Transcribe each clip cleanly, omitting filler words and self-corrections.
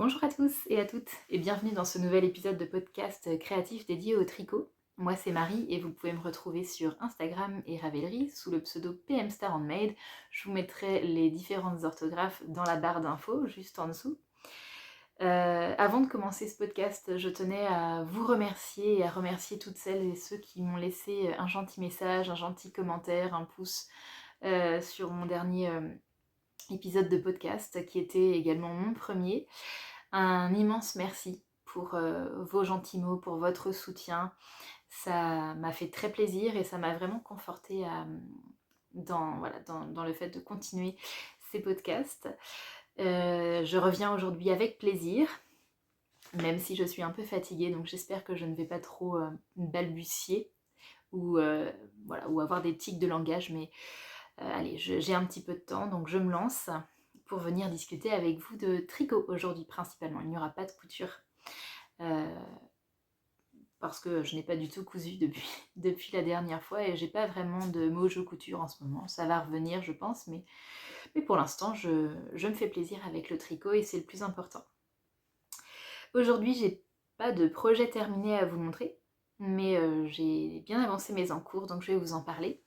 Bonjour à tous et à toutes et bienvenue dans ce nouvel épisode de podcast créatif dédié au tricot. Moi c'est Marie et vous pouvez me retrouver sur Instagram et Ravelry sous le pseudo PM Star Handmade. Je vous mettrai les différentes orthographes dans la barre d'infos juste en dessous. Avant de commencer ce podcast, je tenais à vous remercier et à remercier toutes celles et ceux qui m'ont laissé un gentil message, un gentil commentaire, un pouce sur mon dernier épisode de podcast qui était également mon premier. Un immense merci pour vos gentils mots, pour votre soutien. Ça m'a fait très plaisir et ça m'a vraiment confortée dans le fait de continuer ces podcasts. Je reviens aujourd'hui avec plaisir, même si je suis un peu fatiguée, donc j'espère que je ne vais pas trop balbutier ou avoir des tics de langage, mais allez, j'ai un petit peu de temps, donc je me lance pour venir discuter avec vous de tricot aujourd'hui principalement. Il n'y aura pas de couture parce que je n'ai pas du tout cousu depuis la dernière fois et j'ai pas vraiment de mojo couture en ce moment. Ça va revenir je pense, mais pour l'instant je me fais plaisir avec le tricot et c'est le plus important. Aujourd'hui j'ai pas de projet terminé à vous montrer, mais j'ai bien avancé mes encours donc je vais vous en parler.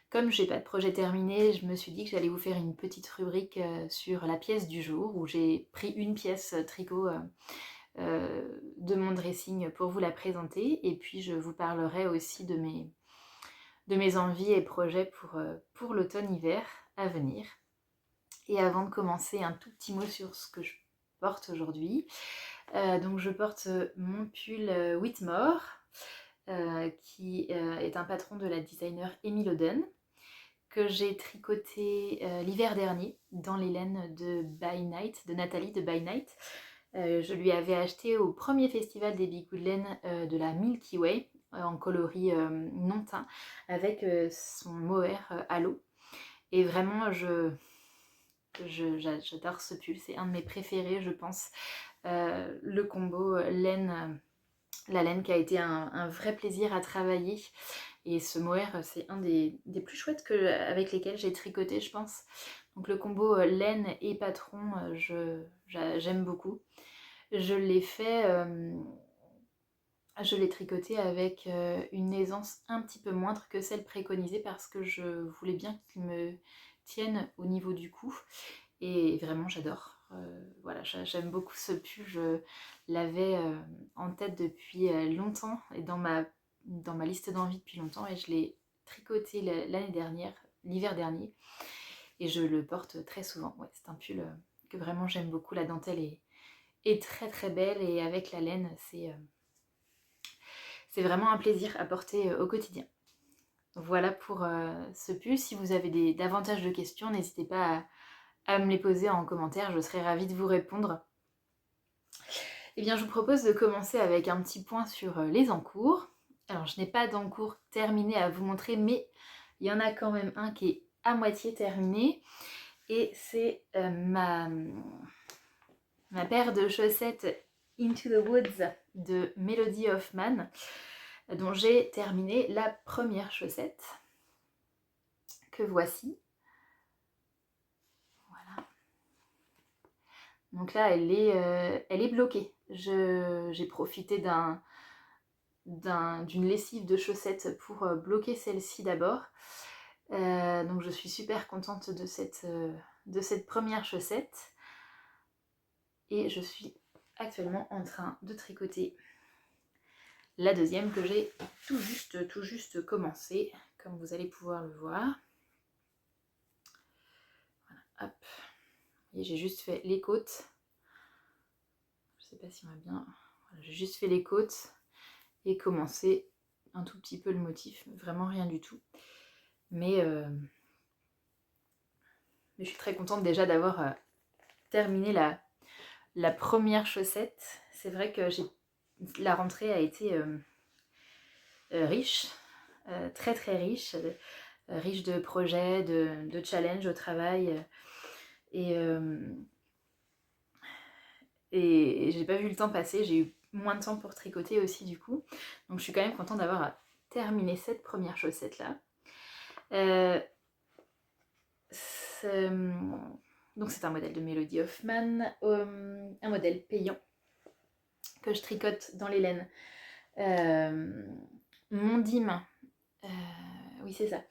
Comme j'ai pas de projet terminé, je me suis dit que j'allais vous faire une petite rubrique sur la pièce du jour où j'ai pris une pièce tricot de mon dressing pour vous la présenter et puis je vous parlerai aussi de mes envies et projets pour l'automne-hiver à venir. Et avant de commencer, un tout petit mot sur ce que je porte aujourd'hui. Donc je porte mon pull Whitmore qui est un patron de la designer Emily Oden que j'ai tricoté l'hiver dernier dans les laines de By Night, de Nathalie de By Night. Je lui avais acheté au premier festival des Bigoud Laine de la Milky Way en coloris non teint avec son mohair à l'eau. Et vraiment, j'adore ce pull, c'est un de mes préférés, je pense. Le combo laine, la laine qui a été un vrai plaisir à travailler. Et ce mohair, c'est un des plus chouettes avec lesquels j'ai tricoté, je pense. Donc le combo laine et patron, j'aime beaucoup. Je l'ai tricoté avec une aisance un petit peu moindre que celle préconisée parce que je voulais bien qu'il me tienne au niveau du cou. Et vraiment, j'adore. Voilà, j'aime beaucoup ce pull. Je l'avais en tête depuis longtemps et dans ma liste d'envie depuis longtemps et je l'ai tricoté l'année dernière, l'hiver dernier. Et je le porte très souvent. Ouais, c'est un pull que vraiment j'aime beaucoup. La dentelle est très très belle et avec la laine, c'est vraiment un plaisir à porter au quotidien. Voilà pour ce pull. Si vous avez davantage de questions, n'hésitez pas à me les poser en commentaire, je serai ravie de vous répondre. Eh bien, je vous propose de commencer avec un petit point sur les encours. Alors, je n'ai pas d'encours terminé à vous montrer, mais il y en a quand même un qui est à moitié terminé. Et c'est ma paire de chaussettes Into the Woods de Melody Hoffman, dont j'ai terminé la première chaussette, que voici. Voilà. Donc là, elle est bloquée. J'ai profité d'une lessive de chaussettes pour bloquer celle-ci d'abord. Donc je suis super contente de cette première chaussette. Et je suis actuellement en train de tricoter la deuxième que j'ai tout juste commencé, comme vous allez pouvoir le voir. Voilà, hop. Et j'ai juste fait les côtes. Je sais pas si on va bien. Voilà, j'ai juste fait les côtes et commencé un tout petit peu le motif, vraiment rien du tout. Mais je suis très contente déjà d'avoir terminé la première chaussette. C'est vrai que la rentrée a été riche, très très riche, riche de projets, de challenges au travail. Et j'ai pas vu le temps passer, j'ai eu moins de temps pour tricoter aussi du coup. Donc je suis quand même contente d'avoir terminé cette première chaussette là. Donc c'est un modèle de Melody Hoffman, un modèle payant que je tricote dans les laines Mondim. Oui, c'est ça.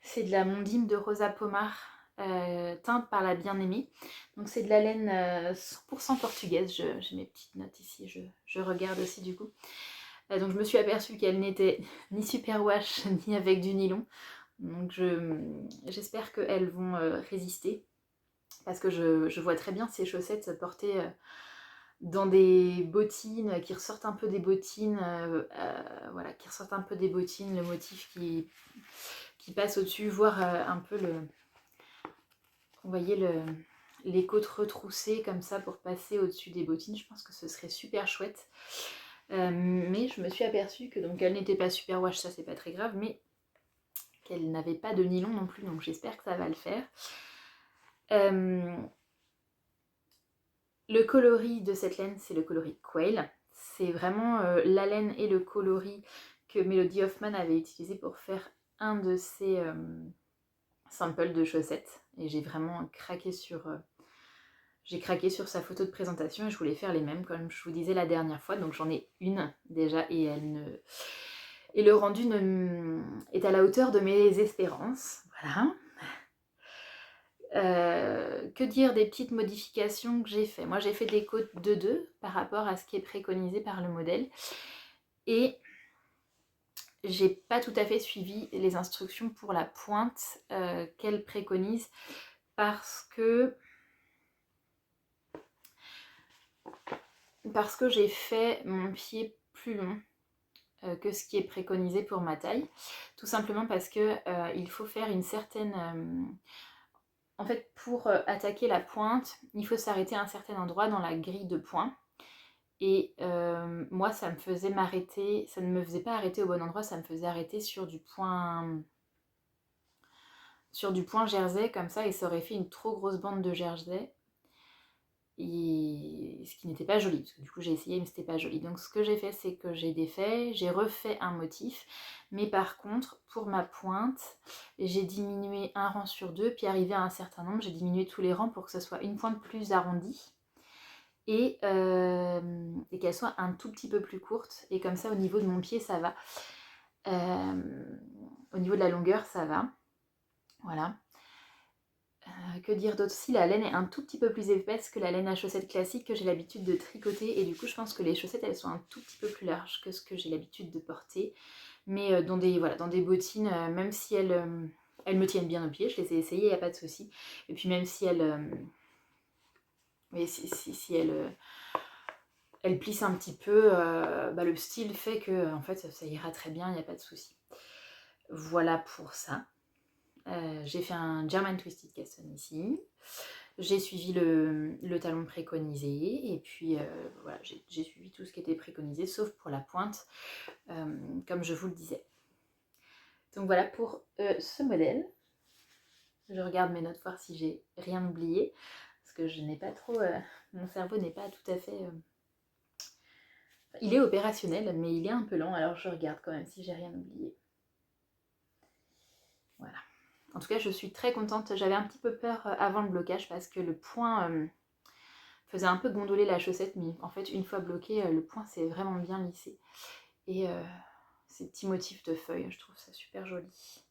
C'est de la Mondim de Rosa Pomar, teinte par la bien-aimée. Donc c'est de la laine 100% portugaise. J'ai mes petites notes ici, je regarde aussi du coup. Donc je me suis aperçue qu'elle n'était ni superwash ni avec du nylon. Donc j'espère qu'elles vont résister. Parce que je vois très bien ces chaussettes portées dans des bottines qui ressortent un peu des bottines, voilà, qui ressortent un peu des bottines, le motif qui passe au-dessus, voire un peu vous voyez les côtes retroussées comme ça pour passer au-dessus des bottines. Je pense que ce serait super chouette. Mais je me suis aperçue que donc elle n'était pas super wash, ça c'est pas très grave, mais qu'elle n'avait pas de nylon non plus, donc j'espère que ça va le faire. Le coloris de cette laine, c'est le coloris Quail. C'est vraiment la laine et le coloris que Melody Hoffman avait utilisé pour faire un de ses samples de chaussettes. Et j'ai vraiment craqué sur sa photo de présentation et je voulais faire les mêmes comme je vous disais la dernière fois. Donc j'en ai une déjà et le rendu est à la hauteur de mes espérances. Voilà. Que dire des petites modifications que j'ai fait? Moi j'ai fait des côtes de 2 par rapport à ce qui est préconisé par le modèle et j'ai pas tout à fait suivi les instructions pour la pointe qu'elle préconise parce que j'ai fait mon pied plus long que ce qui est préconisé pour ma taille, tout simplement parce que il faut faire une certaine en fait, pour attaquer la pointe, il faut s'arrêter à un certain endroit dans la grille de points. Et moi, ça me faisait m'arrêter, ça ne me faisait pas arrêter au bon endroit, ça me faisait arrêter sur du point jersey comme ça, et ça aurait fait une trop grosse bande de jersey. Et ce qui n'était pas joli, parce que du coup j'ai essayé mais c'était pas joli. Donc ce que j'ai fait, c'est que j'ai défait, j'ai refait un motif, mais par contre pour ma pointe, j'ai diminué un rang sur 2, puis arrivé à un certain nombre, j'ai diminué tous les rangs pour que ce soit une pointe plus arrondie et qu'elle soit un tout petit peu plus courte. Et comme ça au niveau de mon pied ça va. Au niveau de la longueur ça va. Voilà. Que dire d'autre? Si la laine est un tout petit peu plus épaisse que la laine à chaussettes classique que j'ai l'habitude de tricoter et du coup je pense que les chaussettes elles sont un tout petit peu plus larges que ce que j'ai l'habitude de porter, mais dans des bottines, même si elles me tiennent bien aux pieds, je les ai essayées, il n'y a pas de souci. Et puis même si si elles plissent un petit peu, le style fait que en fait ça ira très bien, il n'y a pas de souci. Voilà pour ça. J'ai fait un German Twisted Cast-on ici. J'ai suivi le talon préconisé et puis voilà, j'ai suivi tout ce qui était préconisé sauf pour la pointe, comme je vous le disais. Donc voilà pour ce modèle. Je regarde mes notes voir si j'ai rien oublié parce que je n'ai pas trop. Mon cerveau n'est pas tout à fait. Il est opérationnel mais il est un peu lent, alors je regarde quand même si j'ai rien oublié. Voilà. En tout cas, je suis très contente. J'avais un petit peu peur avant le blocage parce que le point faisait un peu gondoler la chaussette, mais en fait, une fois bloqué, le point s'est vraiment bien lissé. Et ces petits motifs de feuilles, je trouve ça super joli.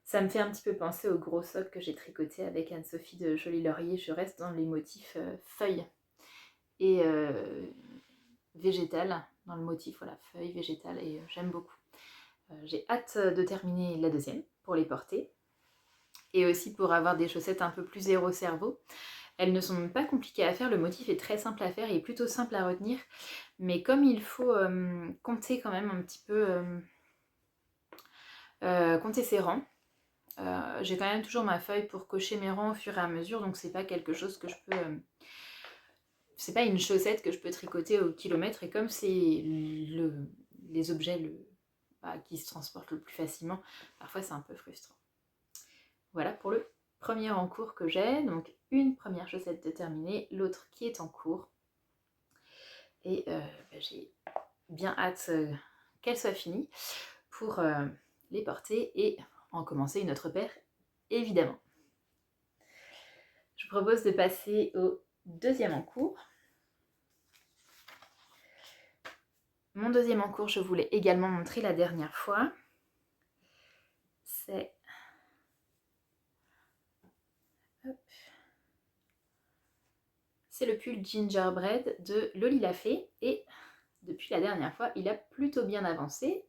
Ça me fait un petit peu penser au gros socle que j'ai tricoté avec Anne-Sophie de Jolie Laurier. Je reste dans les motifs feuilles et végétales, dans le motif, voilà, feuilles, végétales, et j'aime beaucoup. J'ai hâte de terminer la deuxième pour les porter. Et aussi pour avoir des chaussettes un peu plus zéro-cerveau. Elles ne sont pas compliquées à faire, le motif est très simple à faire et plutôt simple à retenir. Mais comme il faut compter quand même un petit peu, compter ses rangs, j'ai quand même toujours ma feuille pour cocher mes rangs au fur et à mesure, donc c'est pas quelque chose que je peux... c'est pas une chaussette que je peux tricoter au kilomètre, et comme c'est les objets qui se transportent le plus facilement, parfois c'est un peu frustrant. Voilà pour le premier en cours que j'ai, donc une première chaussette de terminée, l'autre qui est en cours. Et j'ai bien hâte qu'elle soit finie pour les porter et en commencer une autre paire, évidemment. Je Je propose de passer au deuxième encours. Mon deuxième encours, je vous l'ai également montré la dernière fois. C'est le pull Gingerbread de Loli La Fée et depuis la dernière fois, il a plutôt bien avancé.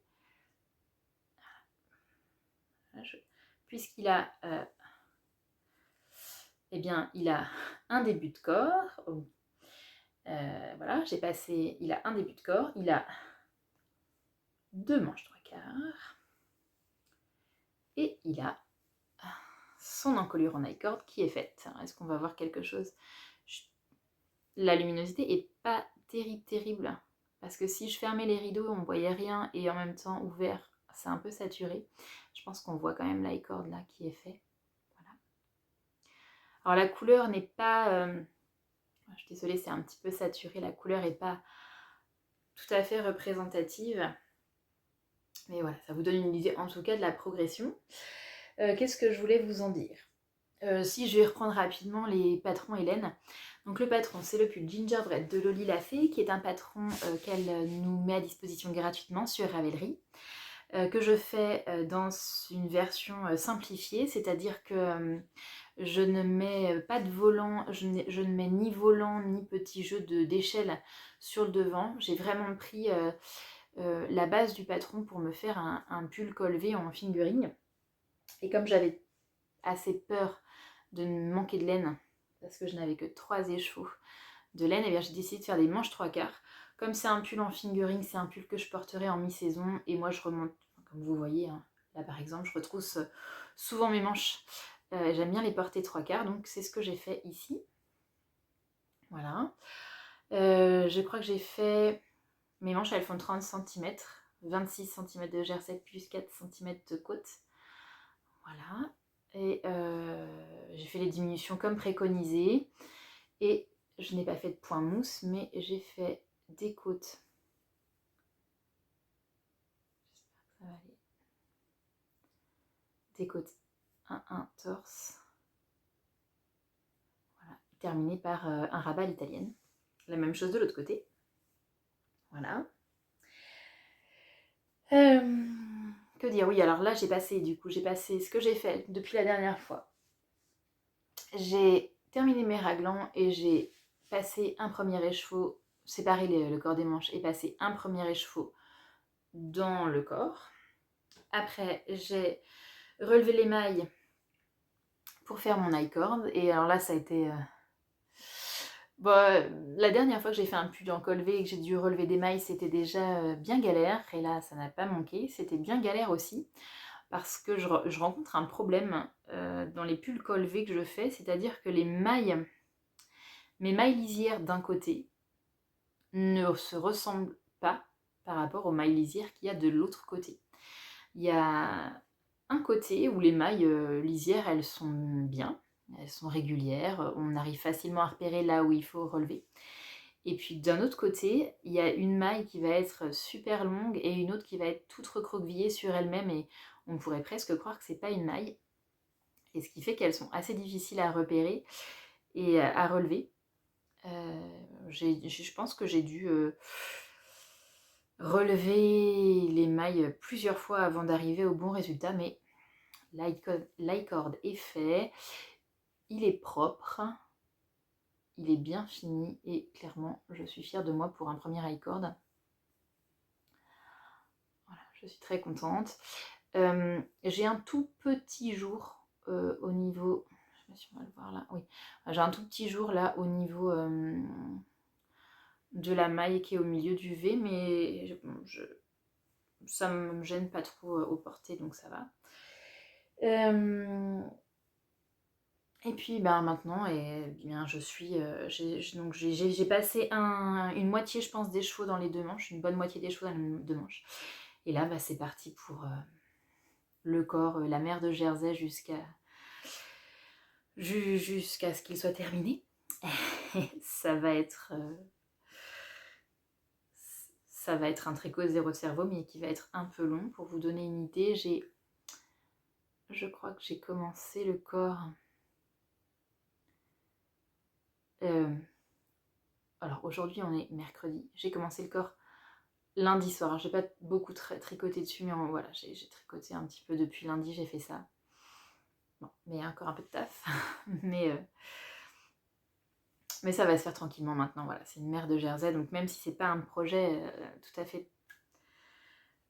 Puisqu'il a, eh bien, il a un début de corps. Voilà, j'ai passé, il a un début de corps, il a 2 manches 3/4 et il a son encolure en I-cord qui est faite. Est-ce qu'on va voir quelque chose? La luminosité est pas terrible parce que si je fermais les rideaux, on voyait rien et en même temps ouvert, c'est un peu saturé. Je pense qu'on voit quand même l'i-cord là qui est fait. Voilà. Alors la couleur n'est pas... je suis désolée, c'est un petit peu saturé. La couleur n'est pas tout à fait représentative. Mais voilà, ça vous donne une idée en tout cas de la progression. Qu'est-ce que je voulais vous en dire? Si je vais reprendre rapidement les patrons Hélène. Donc le patron, c'est le pull Gingerbread de Loli La Fée, qui est un patron qu'elle nous met à disposition gratuitement sur Ravelry, que je fais dans une version simplifiée, c'est-à-dire que je ne mets pas de volant, je ne mets ni volant ni petit jeu d'échelle sur le devant. J'ai vraiment pris la base du patron pour me faire un pull col V en fingering. Et comme j'avais assez peur de manquer de laine, parce que je n'avais que 3 écheveaux de laine, et bien j'ai décidé de faire des manches 3/4. Comme c'est un pull en fingering, c'est un pull que je porterai en mi-saison, et moi je remonte, comme vous voyez, hein, là par exemple, je retrousse souvent mes manches. J'aime bien les porter 3/4, donc c'est ce que j'ai fait ici. Voilà. Je crois que j'ai fait... Mes manches, elles font 30 cm, 26 cm de gerset plus 4 cm de côte. Voilà. Et j'ai fait les diminutions comme préconisé. Et je n'ai pas fait de point mousse, mais j'ai fait des côtes. J'espère que ça va aller. Des côtes 1 torse. Voilà. Terminé par un rabat à l'italienne. La même chose de l'autre côté. Voilà. Que dire? Oui, alors là, j'ai passé ce que j'ai fait depuis la dernière fois. J'ai terminé mes raglans et j'ai passé un premier écheveau, séparé le corps des manches et passé un premier écheveau dans le corps. Après, j'ai relevé les mailles pour faire mon i-cord. Et alors là, ça a été... la dernière fois que j'ai fait un pull en col V et que j'ai dû relever des mailles, c'était déjà bien galère. Et là, ça n'a pas manqué. C'était bien galère aussi. Parce que je rencontre un problème dans les pulls col V que je fais. C'est-à-dire que mes mailles lisières d'un côté ne se ressemblent pas par rapport aux mailles lisières qu'il y a de l'autre côté. Il y a un côté où les mailles lisières, elles sont bien, elles sont régulières, on arrive facilement à repérer là où il faut relever. Et puis d'un autre côté, il y a une maille qui va être super longue et une autre qui va être toute recroquevillée sur elle-même et on pourrait presque croire que c'est pas une maille. Et ce qui fait qu'elles sont assez difficiles à repérer et à relever. Je pense que j'ai dû relever les mailles plusieurs fois avant d'arriver au bon résultat, mais l'i-cord est fait, il est propre, il est bien fini et clairement je suis fière de moi pour un premier i-cord. Voilà, je suis très contente. J'ai un tout petit jour au niveau... Je sais pas si on va le voir là. Oui, j'ai un tout petit jour là au niveau de la maille qui est au milieu du V, mais ça ne me gêne pas trop au porté, donc ça va. Et puis maintenant, je suis, j'ai passé une moitié, je pense, d'écheveau dans les 2 manches, une bonne moitié d'écheveau dans les 2 manches. Et là, c'est parti pour le corps, la mer de Jersey jusqu'à ce qu'il soit terminé. Ça va être un tricot 0 cerveau, mais qui va être un peu long. Pour vous donner une idée, je crois que j'ai commencé le corps Alors aujourd'hui on est mercredi, j'ai commencé le corps lundi soir. J'ai pas beaucoup tricoté dessus, mais voilà, j'ai tricoté un petit peu depuis lundi, j'ai fait ça. Bon, mais il y a encore un peu de taf. mais ça va se faire tranquillement maintenant, voilà. C'est une mère de Jersey, donc même si c'est pas un projet tout à fait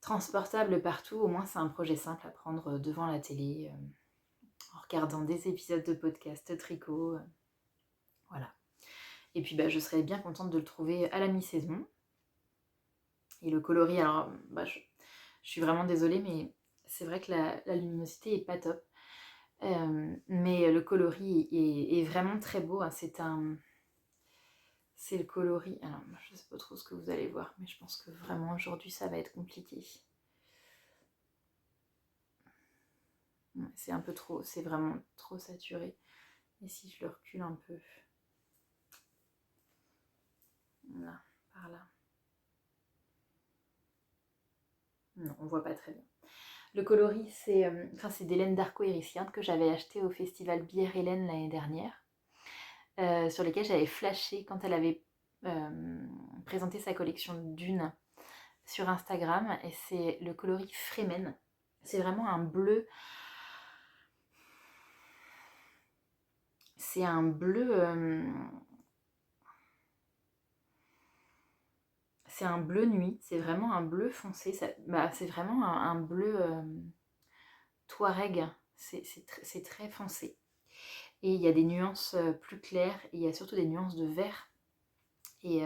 transportable partout, au moins c'est un projet simple à prendre devant la télé, en regardant des épisodes de podcast tricot, voilà. Et puis je serais bien contente de le trouver à la mi-saison. Et le coloris, alors je suis vraiment désolée, mais c'est vrai que la luminosité est pas top. Mais le coloris est vraiment très beau, hein. C'est le coloris, alors je sais pas trop ce que vous allez voir, mais je pense que vraiment aujourd'hui ça va être compliqué. C'est un peu trop, c'est vraiment trop saturé. Et si je le recule un peu, là, par là, non, on voit pas très bien. Le coloris, c'est des laines d'Arco Hériciante que j'avais acheté au festival Bière Hélène l'année dernière, sur lesquelles j'avais flashé quand elle avait présenté sa collection d'une sur Instagram. Et c'est le coloris Fremen. C'est vraiment un bleu. C'est un bleu. C'est un bleu nuit. C'est vraiment un bleu foncé. C'est vraiment un bleu Touareg. C'est très foncé. Et il y a des nuances plus claires. Et il y a surtout des nuances de vert. Et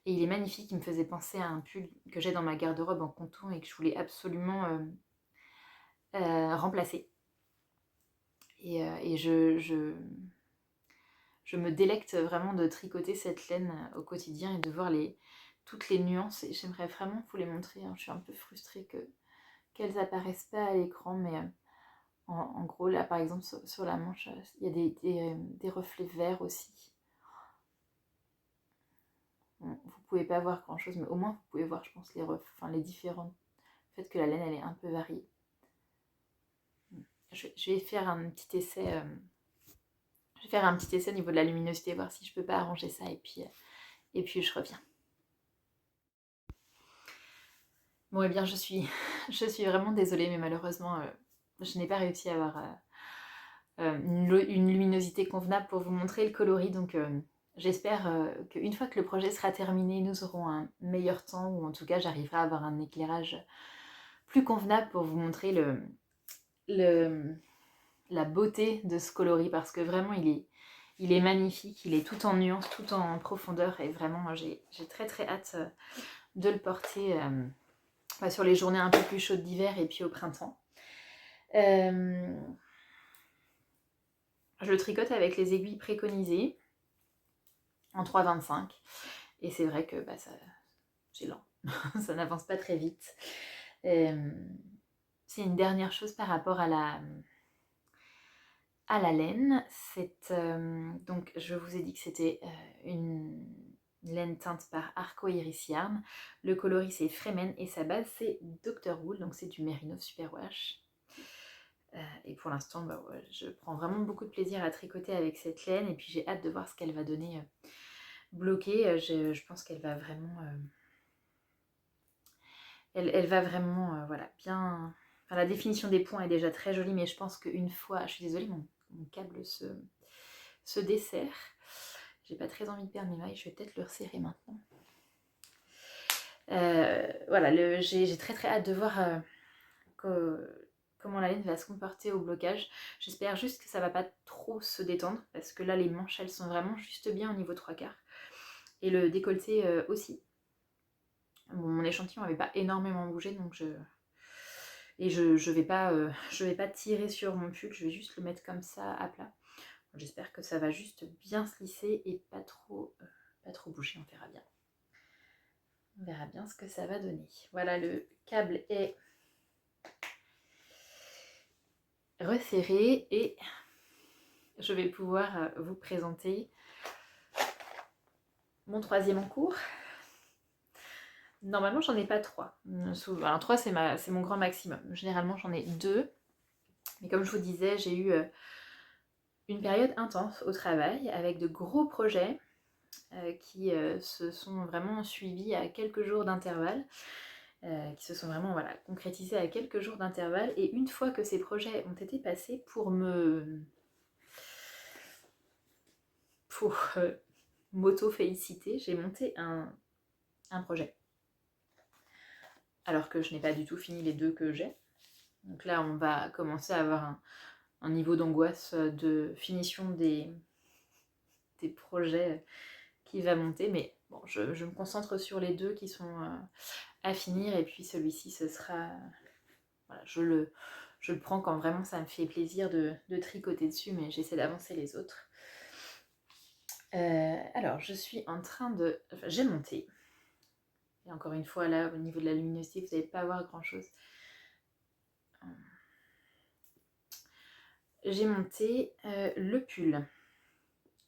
il est magnifique. Il me faisait penser à un pull que j'ai dans ma garde-robe en coton et que je voulais absolument remplacer. Et je me délecte vraiment de tricoter cette laine au quotidien et de voir toutes les nuances. Et j'aimerais vraiment vous les montrer, hein. Je suis un peu frustrée qu'elles apparaissent pas à l'écran, mais en gros là par exemple sur la manche, il y a des reflets verts aussi. Bon, vous pouvez pas voir grand chose, mais au moins vous pouvez voir, je pense, les différents. Le fait que la laine elle est un peu variée. Je vais faire un petit essai. Je vais faire un petit essai au niveau de la luminosité, voir si je peux pas arranger ça, et puis je reviens. Bon, eh bien, je suis vraiment désolée, mais malheureusement, je n'ai pas réussi à avoir une luminosité convenable pour vous montrer le coloris. Donc, j'espère qu'une fois que le projet sera terminé, nous aurons un meilleur temps, ou en tout cas, j'arriverai à avoir un éclairage plus convenable pour vous montrer la beauté de ce coloris, parce que vraiment, il est magnifique, il est tout en nuances, tout en profondeur, et vraiment, j'ai très très hâte de le porter sur les journées un peu plus chaudes d'hiver et puis au printemps. Je le tricote avec les aiguilles préconisées en 3,25, et c'est vrai que c'est lent, ça n'avance pas très vite. C'est une dernière chose par rapport à la laine. Donc je vous ai dit que c'était une laine teinte par Arco Iris Yarn. Le coloris c'est Fremen et sa base c'est Dr. Wool, donc c'est du Merino Superwash. Et pour l'instant, je prends vraiment beaucoup de plaisir à tricoter avec cette laine, et puis j'ai hâte de voir ce qu'elle va donner bloquée. Je pense qu'elle va vraiment... elle va vraiment, voilà, bien... Enfin, la définition des points est déjà très jolie, mais je pense qu'une fois... Je suis désolée, mon câble se dessert. J'ai pas très envie de perdre mes mailles, je vais peut-être le resserrer maintenant. Voilà, j'ai très très hâte de voir comment la laine va se comporter au blocage. J'espère juste que ça va pas trop se détendre, parce que là les manches elles sont vraiment juste bien au niveau 3/4. Et le décolleté aussi. Bon, mon échantillon n'avait pas énormément bougé, donc je vais pas tirer sur mon pull, je vais juste le mettre comme ça à plat. J'espère que ça va juste bien se lisser et pas trop bouger, on verra bien. On verra bien ce que ça va donner. Voilà, le câble est resserré et je vais pouvoir vous présenter mon troisième en cours. Normalement, j'en ai pas 3. Alors 3, c'est mon grand maximum. Généralement, j'en ai 2. Mais comme je vous disais, j'ai eu une période intense au travail avec de gros projets qui se sont vraiment suivis à quelques jours d'intervalle, qui se sont vraiment concrétisés à quelques jours d'intervalle. Et une fois que ces projets ont été passés, pour m'auto-féliciter, j'ai monté un projet. Alors que je n'ai pas du tout fini les 2 que j'ai. Donc là, on va commencer à avoir un niveau d'angoisse de finition des projets qui va monter. Mais bon, je me concentre sur les 2 qui sont à finir. Et puis celui-ci, ce sera... Voilà, je le prends quand vraiment ça me fait plaisir de tricoter dessus, mais j'essaie d'avancer les autres. Alors, je suis en train de... Enfin, j'ai monté. Et encore une fois, là, au niveau de la luminosité, vous n'allez pas voir grand-chose. J'ai monté le pull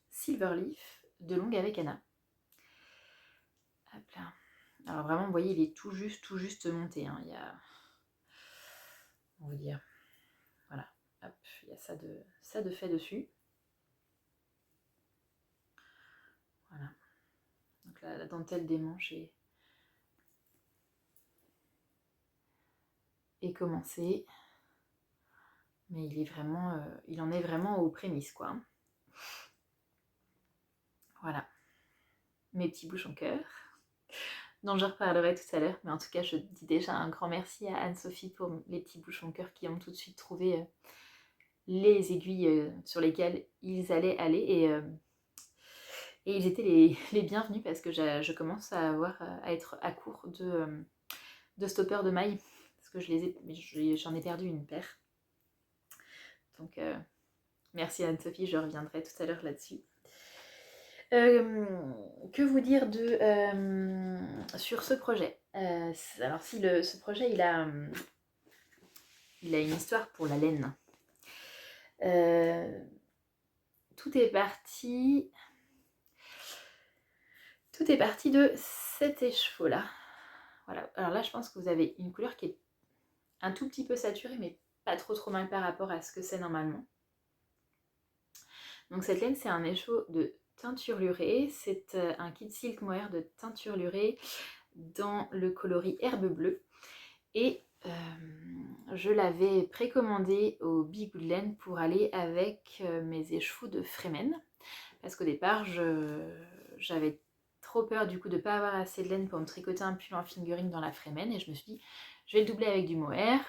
Silverleaf de Longue avec Anna. Hop là. Alors vraiment, vous voyez, il est tout juste monté. Hein. Il y a... On va dire... Voilà. Hop, il y a ça de fait dessus. Voilà. Donc la dentelle des manches est commencée. Mais il en est vraiment aux prémices, quoi. Voilà. Mes petits bouchons cœur, dont je reparlerai tout à l'heure. Mais en tout cas, je dis déjà un grand merci à Anne-Sophie pour les petits bouchons cœur qui ont tout de suite trouvé les aiguilles sur lesquelles ils allaient aller. Et ils étaient les bienvenus parce que je commence à être à court de stoppers de mailles. Parce que j'en ai perdu une paire. Donc, merci Anne-Sophie, je reviendrai tout à l'heure là-dessus. Que vous dire sur ce projet alors si ce projet il a une histoire pour la laine. Tout est parti de cet écheveau là. Voilà. Alors là je pense que vous avez une couleur qui est un tout petit peu saturée mais pas trop mal par rapport à ce que c'est normalement. Donc cette laine c'est un écheveau de teinture lurée, c'est un kit silk mohair de teinture lurée dans le coloris herbe bleue et je l'avais précommandé au Bigoud Laine pour aller avec mes écheveaux de Fremen parce qu'au départ j'avais trop peur du coup de ne pas avoir assez de laine pour me tricoter un pull en fingering dans la Fremen et je me suis dit je vais le doubler avec du mohair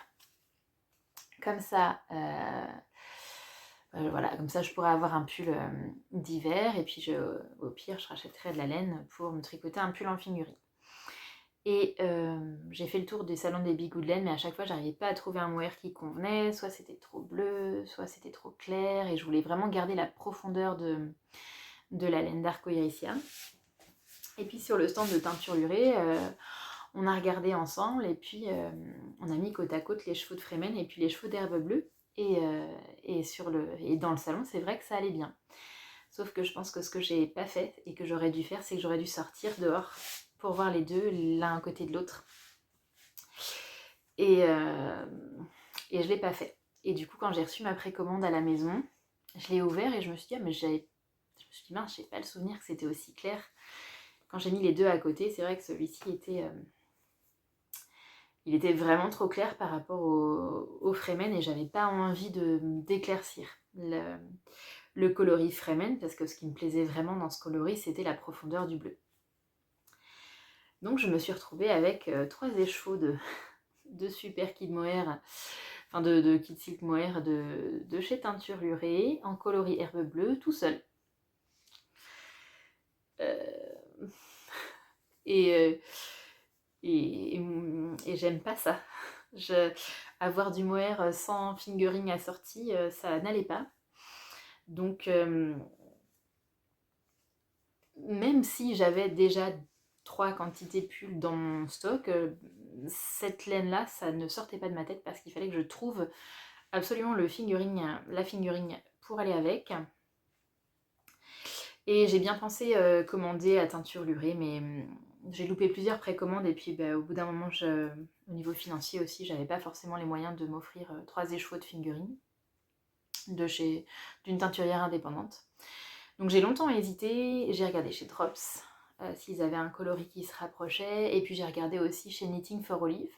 comme ça voilà, comme ça je pourrais avoir un pull d'hiver et puis au pire je rachèterais de la laine pour me tricoter un pull en fingering. Et j'ai fait le tour des salons des Bigoud Laine, mais à chaque fois j'arrivais pas à trouver un mohair qui convenait, soit c'était trop bleu, soit c'était trop clair, et je voulais vraiment garder la profondeur de la laine d'Arcoiricia. Et puis sur le stand de teinture lurée, on a regardé ensemble, et puis on a mis côte à côte les chevaux de Fremen et puis les chevaux d'herbe bleue. Et dans le salon, c'est vrai que ça allait bien. Sauf que je pense que ce que j'ai pas fait et que j'aurais dû faire, c'est que j'aurais dû sortir dehors pour voir les deux, l'un à côté de l'autre. Et je l'ai pas fait. Et du coup, quand j'ai reçu ma précommande à la maison, je l'ai ouvert et je me suis dit, mince, j'ai pas le souvenir que c'était aussi clair. Quand j'ai mis les deux à côté, c'est vrai que celui-ci était... il était vraiment trop clair par rapport au Fremen et j'avais pas envie d'éclaircir le coloris Fremen parce que ce qui me plaisait vraiment dans ce coloris, c'était la profondeur du bleu. Donc je me suis retrouvée avec 3 écheveaux de super kit mohair, enfin de kit silk mohair de chez Teinture Lurée en coloris herbe bleue tout seul. Et j'aime pas ça. Avoir du mohair sans fingering assorti, ça n'allait pas. Donc, même si j'avais déjà 3 quantités de pulls dans mon stock, cette laine-là, ça ne sortait pas de ma tête parce qu'il fallait que je trouve absolument la fingering pour aller avec. Et j'ai bien pensé commander à Teinture Lurée, mais j'ai loupé plusieurs précommandes et puis au bout d'un moment, au niveau financier aussi, j'avais pas forcément les moyens de m'offrir 3 écheveaux de fingering. d'une teinturière indépendante. Donc j'ai longtemps hésité, j'ai regardé chez Drops s'ils avaient un coloris qui se rapprochait, et puis j'ai regardé aussi chez Knitting for Olive.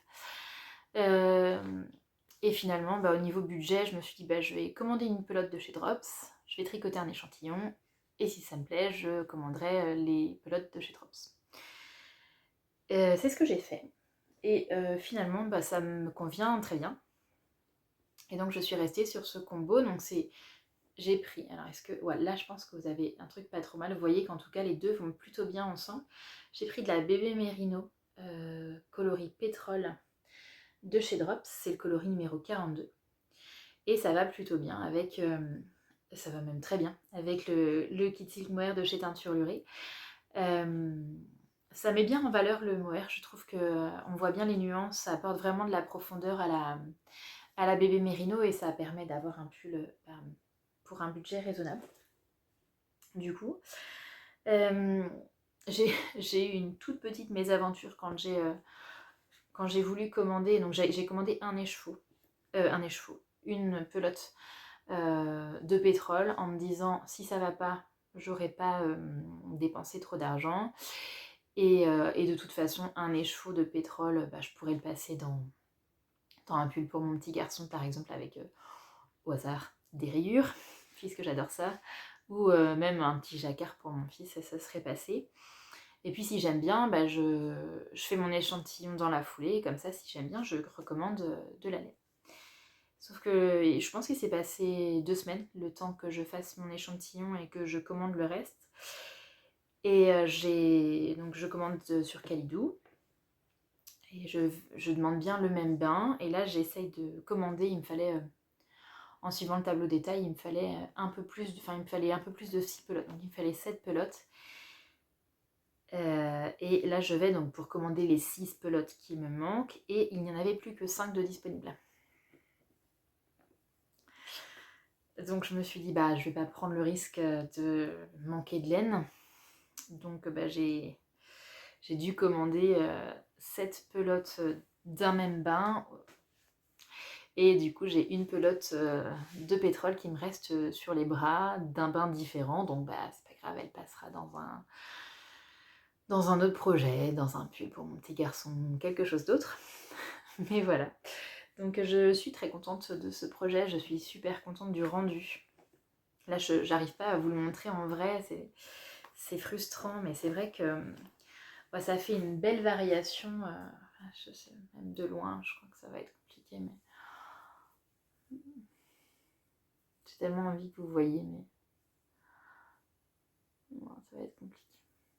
Et finalement, au niveau budget, je me suis dit je vais commander une pelote de chez Drops, je vais tricoter un échantillon, et si ça me plaît, je commanderai les pelotes de chez Drops. C'est ce que j'ai fait. Et finalement, ça me convient très bien. Et donc je suis restée sur ce combo. Donc j'ai pris, alors est-ce que, ouais, là je pense que vous avez un truc pas trop mal. Vous voyez qu'en tout cas les deux vont plutôt bien ensemble. J'ai pris de la Bébé Merino coloris pétrole de chez Drops, c'est le coloris numéro 42. Et ça va plutôt bien avec, ça va même très bien, avec le Kitty Mohair de chez Teinture Lurée. Ça met bien en valeur le mohair, je trouve qu'on voit bien les nuances, ça apporte vraiment de la profondeur à la Bébé Merino, et ça permet d'avoir un pull pour un budget raisonnable. Du coup, j'ai eu une toute petite mésaventure quand j'ai voulu commander. Donc j'ai commandé une pelote de pétrole, en me disant si ça va pas, j'aurais pas dépensé trop d'argent, et de toute façon un écheveau de pétrole, je pourrais le passer dans un pull pour mon petit garçon par exemple, avec au hasard des rayures, puisque j'adore ça, ou même un petit jacquard pour mon fils, ça serait passé. Et puis si j'aime bien, je fais mon échantillon dans la foulée, et comme ça si j'aime bien, je recommande de la laine. Sauf que je pense qu'il s'est passé 2 semaines, le temps que je fasse mon échantillon et que je commande le reste. Et donc je commande sur Kalidou, et je demande bien le même bain, et là j'essaye de commander. Il me fallait, en suivant le tableau détail, il me fallait un peu plus de 6 pelotes, donc il me fallait 7 pelotes. Et là je vais donc pour commander les 6 pelotes qui me manquent, et il n'y en avait plus que 5 de disponibles. Donc je me suis dit je vais pas prendre le risque de manquer de laine. Donc j'ai dû commander 7 pelotes d'un même bain, et du coup j'ai une pelote de pétrole qui me reste sur les bras d'un bain différent. Donc c'est pas grave, elle passera dans un autre projet, dans un pull pour mon petit garçon, quelque chose d'autre. Mais voilà. Donc je suis très contente de ce projet, je suis super contente du rendu. Là j'arrive pas à vous le montrer en vrai, c'est frustrant, mais c'est vrai que ça fait une belle variation. Je sais, même de loin, je crois que ça va être compliqué, mais j'ai tellement envie que vous voyez, mais non, ça va être compliqué.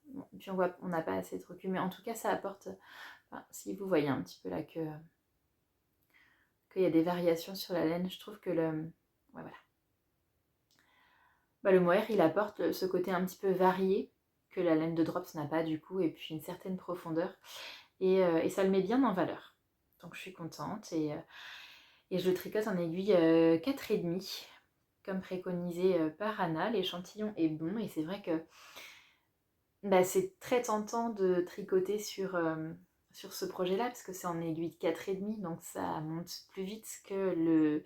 Bon, et puis on n'a pas assez de recul, mais en tout cas ça apporte, si vous voyez un petit peu là qu'il y a des variations sur la laine, je trouve que le mohair il apporte ce côté un petit peu varié que la laine de Drops n'a pas du coup, et puis une certaine profondeur, et ça le met bien en valeur. Donc je suis contente, et je le tricote en aiguille 4,5 comme préconisé par Anna. L'échantillon est bon, et c'est vrai que c'est très tentant de tricoter sur ce projet là, parce que c'est en aiguille de 4,5, donc ça monte plus vite que le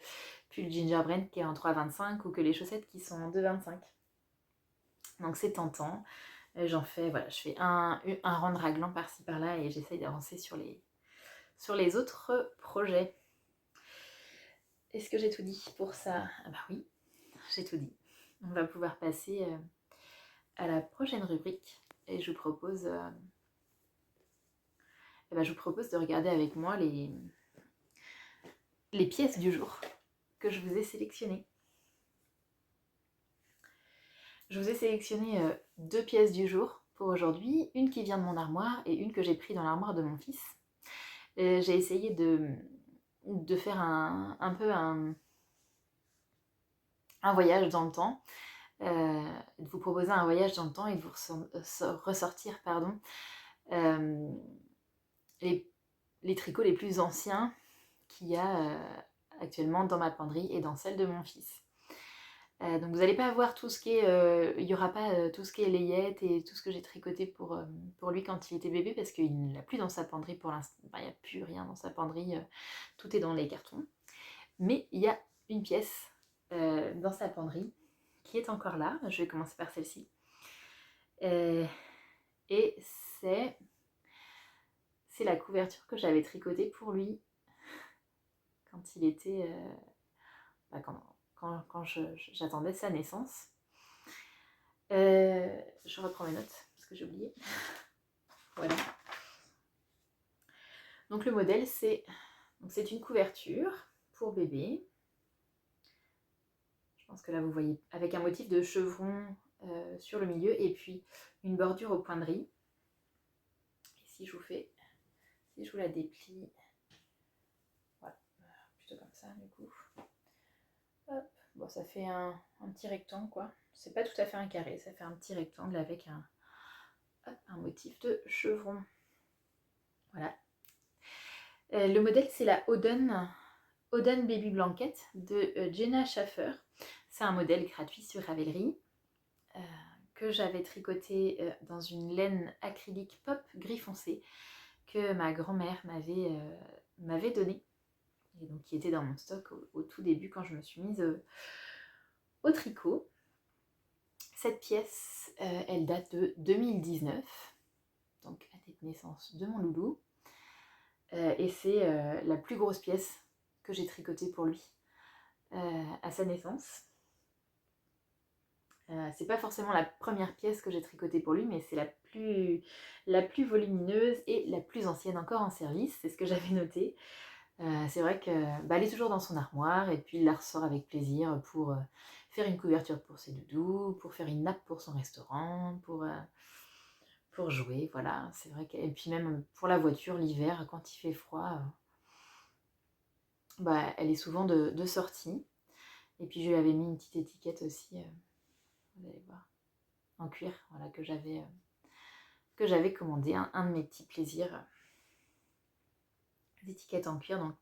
pull Gingerbread qui est en 3,25, ou que les chaussettes qui sont en 2,25. Donc c'est tentant. Je fais un rang de raglan par-ci par-là, et j'essaye d'avancer sur les autres projets. Est-ce que j'ai tout dit pour ça? Oui, j'ai tout dit. On va pouvoir passer à la prochaine rubrique, et je vous propose de regarder avec moi les pièces du jour que je vous ai sélectionnées. Je vous ai sélectionné 2 pièces du jour pour aujourd'hui, une qui vient de mon armoire et une que j'ai prise dans l'armoire de mon fils. J'ai essayé de faire un peu un voyage dans le temps, de vous proposer un voyage dans le temps, et de vous ressortir les tricots les plus anciens qu'il y a actuellement dans ma penderie et dans celle de mon fils. Donc vous n'allez pas avoir tout ce qui est, il n'y aura pas tout ce qui est layette et tout ce que j'ai tricoté pour lui quand il était bébé, parce qu'il ne l'a plus dans sa penderie pour l'instant. Il n'y a plus rien dans sa penderie, tout est dans les cartons. Mais il y a une pièce dans sa penderie, qui est encore là. Je vais commencer par celle-ci. Et c'est la couverture que j'avais tricotée pour lui quand il était... quand j'attendais sa naissance. Je reprends mes notes parce que j'ai oublié. Voilà. Donc le modèle, c'est une couverture pour bébé. Je pense que là vous voyez, avec un motif de chevron sur le milieu et puis une bordure au point de riz. Et si je vous la déplie, voilà, plutôt comme ça du coup. Hop. Bon, ça fait un petit rectangle quoi. C'est pas tout à fait un carré, ça fait un petit rectangle avec un motif de chevron. Voilà. Le modèle, c'est la Oden Baby Blanket de Jenna Schaffer. C'est un modèle gratuit sur Ravelry que j'avais tricoté dans une laine acrylique pop gris foncé que ma grand-mère m'avait donné et donc qui était dans mon stock au tout début quand je me suis mise au tricot. Cette pièce, elle date de 2019, donc année de naissance de mon loulou. Et c'est la plus grosse pièce que j'ai tricotée pour lui à sa naissance. C'est pas forcément la première pièce que j'ai tricotée pour lui, mais c'est la plus volumineuse et la plus ancienne encore en service, c'est ce que j'avais noté. C'est vrai qu'elle est toujours dans son armoire et puis il la ressort avec plaisir pour faire une couverture pour ses doudous, pour faire une nappe pour son restaurant, pour jouer, voilà. C'est vrai que... Et puis même pour la voiture, l'hiver, quand il fait froid, elle est souvent de sortie. Et puis je lui avais mis une petite étiquette aussi, vous allez voir, en cuir, voilà, que j'avais commandé, un de mes petits plaisirs, d'étiquettes en cuir, donc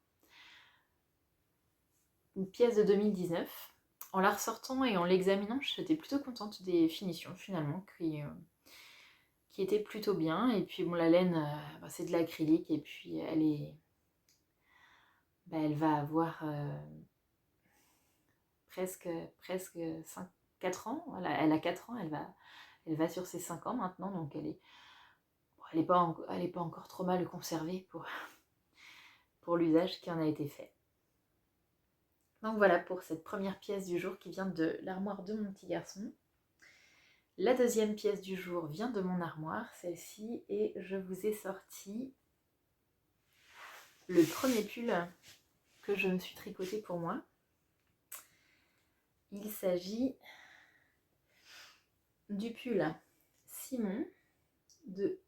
une pièce de 2019. En la ressortant et en l'examinant, j'étais plutôt contente des finitions finalement, qui étaient plutôt bien. Et puis bon, la laine, c'est de l'acrylique et puis elle va avoir presque 4 ans. Voilà, elle a 4 ans, elle va sur ses 5 ans maintenant, donc elle est pas encore trop mal conservée pour l'usage qui en a été fait. Donc voilà pour cette première pièce du jour qui vient de l'armoire de mon petit garçon. La deuxième pièce du jour vient de mon armoire, celle-ci, et je vous ai sorti le premier pull que je me suis tricoté pour moi. Il s'agit du pull Simon de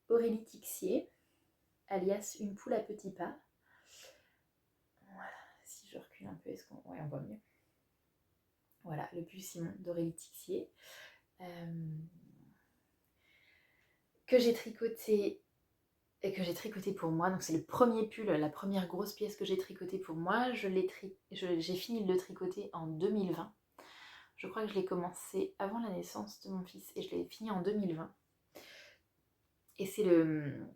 Aurélie Tixier, alias Une poule à petits pas. Voilà, si je recule un peu, on voit mieux. Voilà, le pull Simon d'Aurélie Tixier. Que j'ai tricoté pour moi. Donc c'est le premier pull, la première grosse pièce que j'ai tricotée pour moi. J'ai fini de le tricoter en 2020. Je crois que je l'ai commencé avant la naissance de mon fils et je l'ai fini en 2020. Et c'est le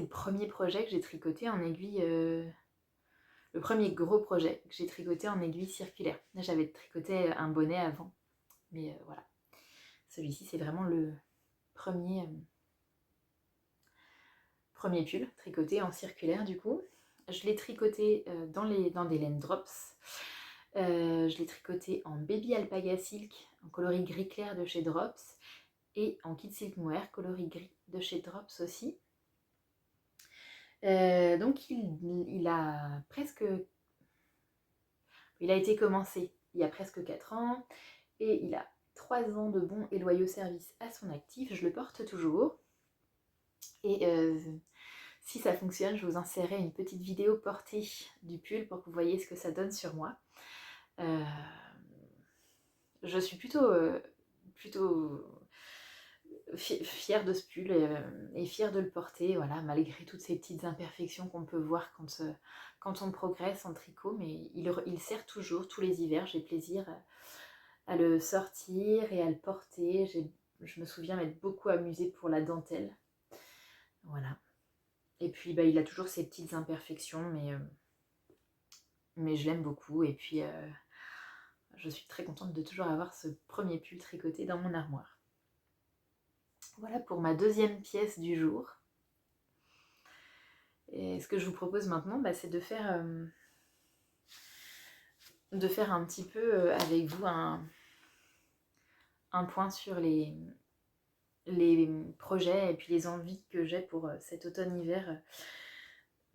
premier projet que j'ai tricoté en aiguille, le premier gros projet que j'ai tricoté en aiguille circulaire. Là j'avais tricoté un bonnet avant, mais voilà. Celui-ci c'est vraiment le premier pull tricoté en circulaire du coup. Je l'ai tricoté dans des laines drops. Je l'ai tricoté en baby alpaga silk en coloris gris clair de chez Drops et en kit silk mohair coloris gris de chez Drops aussi. Donc il a été commencé il y a presque 4 ans et il a 3 ans de bons et loyaux services à son actif. Je le porte toujours et si ça fonctionne, je vous insérerai une petite vidéo portée du pull pour que vous voyez ce que ça donne sur moi. Je suis plutôt fière de ce pull et fière de le porter, voilà, malgré toutes ces petites imperfections qu'on peut voir quand on progresse en tricot, mais il sert toujours, tous les hivers, j'ai plaisir à le sortir et à le porter. Je me souviens m'être beaucoup amusée pour la dentelle, voilà. Et puis il a toujours ces petites imperfections, mais mais je l'aime beaucoup. Et puis je suis très contente de toujours avoir ce premier pull tricoté dans mon armoire. Voilà pour ma deuxième pièce du jour. Et ce que je vous propose maintenant, c'est de faire un petit peu avec vous un point sur les projets et puis les envies que j'ai pour cet automne-hiver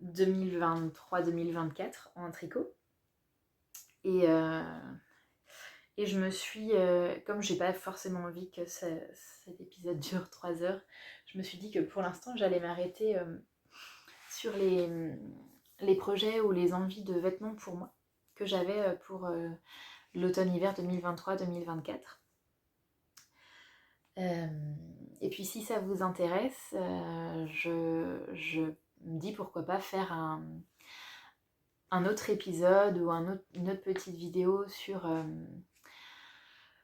2023-2024 en tricot. Et je me suis, comme j'ai pas forcément envie que cet épisode dure 3 heures, je me suis dit que pour l'instant j'allais m'arrêter sur les projets ou les envies de vêtements pour moi que j'avais pour l'automne-hiver 2023-2024. Et puis si ça vous intéresse, je me dis pourquoi pas faire un autre épisode ou une autre petite vidéo sur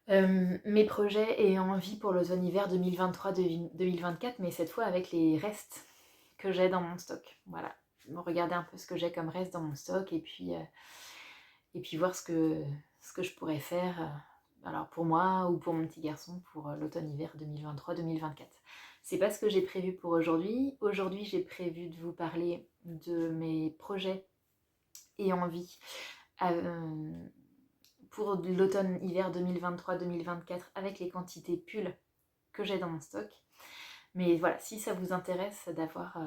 mes projets et envies pour l'automne-hiver 2023-2024, mais cette fois avec les restes que j'ai dans mon stock. Voilà, regardez un peu ce que j'ai comme reste dans mon stock et puis voir ce que je pourrais faire, alors pour moi ou pour mon petit garçon pour l'automne-hiver 2023-2024. C'est pas ce que j'ai prévu pour aujourd'hui. Aujourd'hui, j'ai prévu de vous parler de mes projets et envies pour l'automne-hiver 2023-2024 avec les quantités pulls que j'ai dans mon stock. Mais voilà, si ça vous intéresse d'avoir...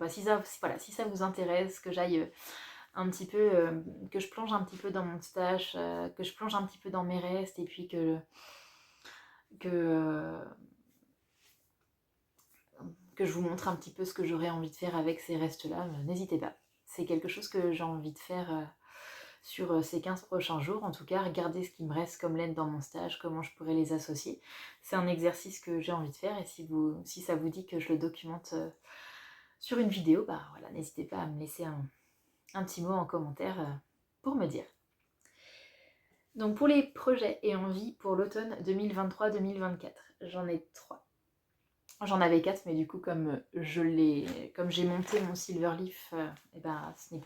si ça vous intéresse que j'aille un petit peu... que je plonge un petit peu dans mon stash, que je plonge un petit peu dans mes restes et puis que je vous montre un petit peu ce que j'aurais envie de faire avec ces restes-là, n'hésitez pas. C'est quelque chose que j'ai envie de faire sur ces 15 prochains jours. En tout cas, regardez ce qui me reste comme laine dans mon stage, comment je pourrais les associer. C'est un exercice que j'ai envie de faire et si ça vous dit que je le documente sur une vidéo, voilà, n'hésitez pas à me laisser un petit mot en commentaire pour me dire. Donc pour les projets et envies pour l'automne 2023-2024, j'en ai 3. J'en avais 4, mais du coup, comme j'ai monté mon Silverleaf, ce n'est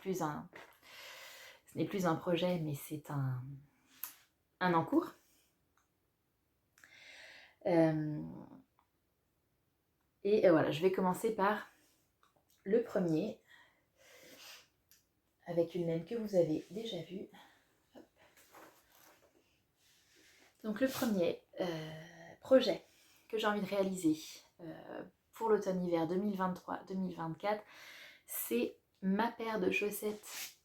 plus un projet, mais c'est un en cours. Et voilà, je vais commencer par le premier, avec une laine que vous avez déjà vue. Hop. Donc le premier projet que j'ai envie de réaliser pour l'automne-hiver 2023-2024, c'est ma paire de chaussettes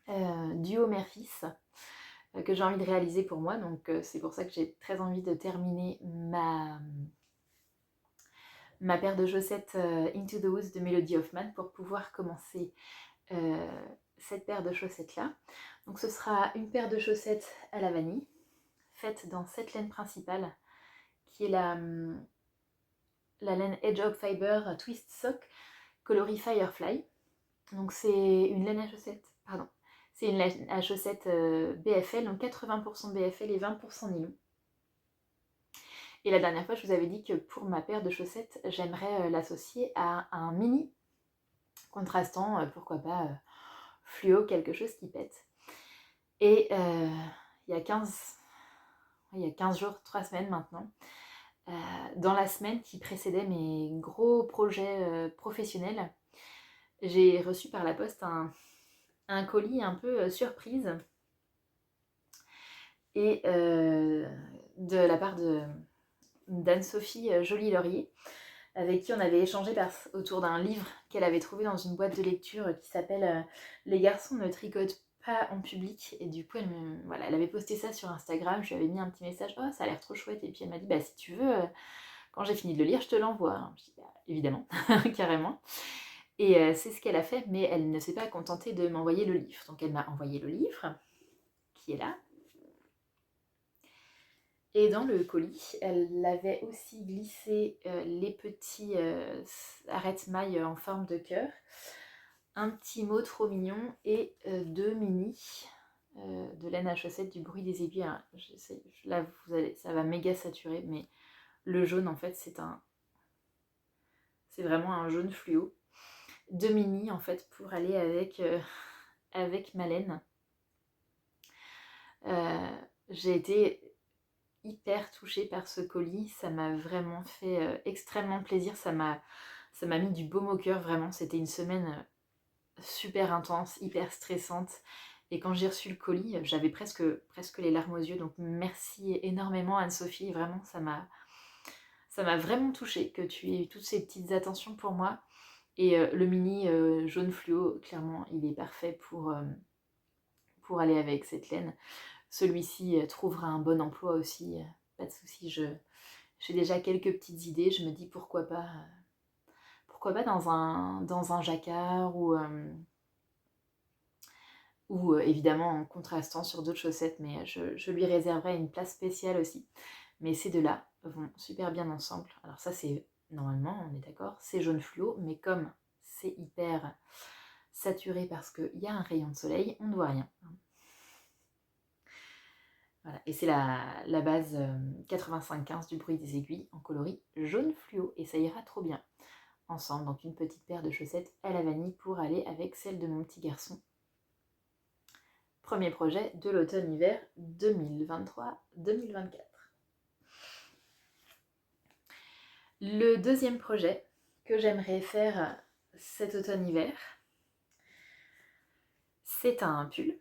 duo mère-fils que j'ai envie de réaliser pour moi. Donc c'est pour ça que j'ai très envie de terminer ma paire de chaussettes Into the Woods de Melody Hoffman pour pouvoir commencer cette paire de chaussettes là. Donc ce sera une paire de chaussettes à la vanille faite dans cette laine principale qui est la laine Hedgehog Fiber Twist Sock coloris Firefly. Donc c'est une laine à chaussettes, c'est une laine à chaussettes BFL, donc 80% BFL et 20% nylon. Et la dernière fois, je vous avais dit que pour ma paire de chaussettes, j'aimerais l'associer à un mini contrastant, pourquoi pas fluo, quelque chose qui pète. Et il y a 15 jours, 3 semaines maintenant, dans la semaine qui précédait mes gros projets professionnels, j'ai reçu par la poste un colis un peu surprise et de la part d'Anne-Sophie Joly-Laurier, avec qui on avait échangé autour d'un livre qu'elle avait trouvé dans une boîte de lecture qui s'appelle Les garçons ne tricotent pas en public. Et du coup, elle avait posté ça sur Instagram. Je lui avais mis un petit message, oh ça a l'air trop chouette. Et puis elle m'a dit, si tu veux, quand j'ai fini de le lire, je te l'envoie. Je dis, évidemment, carrément. Et c'est ce qu'elle a fait, mais elle ne s'est pas contentée de m'envoyer le livre. Donc elle m'a envoyé le livre, qui est là. Et dans le colis, elle avait aussi glissé les petits arrête-mailles en forme de cœur, un petit mot trop mignon et 2 mini de laine à chaussettes du bruit des aiguilles. Alors, là, ça va méga saturer, mais le jaune, en fait, c'est vraiment un jaune fluo. 2 mini, en fait, pour aller avec avec ma laine. J'ai été hyper touchée par ce colis, ça m'a vraiment fait extrêmement plaisir, ça m'a mis du baume au cœur, vraiment. C'était une semaine super intense, hyper stressante. Et quand j'ai reçu le colis, j'avais presque les larmes aux yeux. Donc merci énormément Anne-Sophie, vraiment ça m'a vraiment touchée que tu aies eu toutes ces petites attentions pour moi. Et le mini jaune fluo, clairement, il est parfait pour aller avec cette laine. Celui-ci trouvera un bon emploi aussi, pas de souci. J'ai déjà quelques petites idées, je me dis pourquoi pas dans un jacquard ou évidemment en contrastant sur d'autres chaussettes, mais je lui réserverai une place spéciale aussi. Mais ces deux-là vont super bien ensemble. Alors ça c'est, normalement, on est d'accord, c'est jaune fluo, mais comme c'est hyper saturé parce qu'il y a un rayon de soleil, on ne voit rien. Voilà. Et c'est la base 85-15 du bruit des aiguilles en coloris jaune fluo, et ça ira trop bien ensemble. Donc une petite paire de chaussettes à la vanille pour aller avec celle de mon petit garçon. Premier projet de l'automne-hiver 2023-2024. Le deuxième projet que j'aimerais faire cet automne-hiver, c'est un pull.